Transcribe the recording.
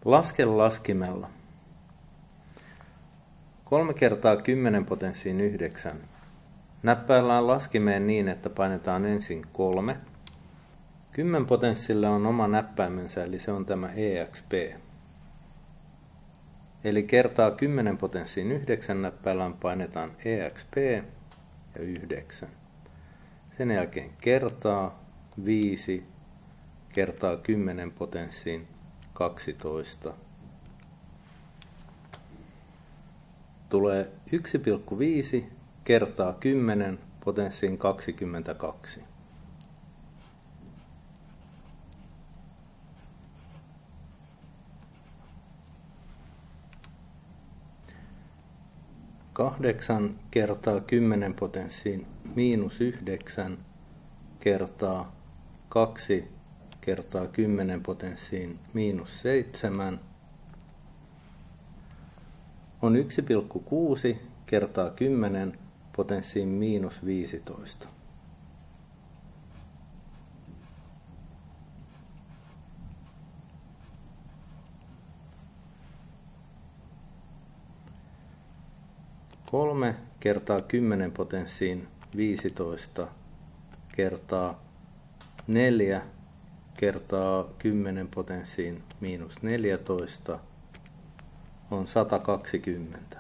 Laske laskimella. 3 kertaa 10 potenssiin 9. Näppäillään laskimeen niin, että painetaan ensin 3. 10 potenssilla on oma näppäimensä, eli se on tämä exp. Eli kertaa 10 potenssiin 9 näppäillään painetaan exp ja 9. Sen jälkeen kertaa 5 kertaa 10 potenssiin 12. Tulee 1,5 kertaa 10 potenssiin 22. Kahdeksan kertaa 10 potenssiin -9 kertaa 2 kertaa 10 potenssiin -7 on 1,6 kertaa 10 potenssiin -15. Kolme kertaa 10 potenssiin 15 kertaa 4 kertaa 10 potenssiin -14 on 120.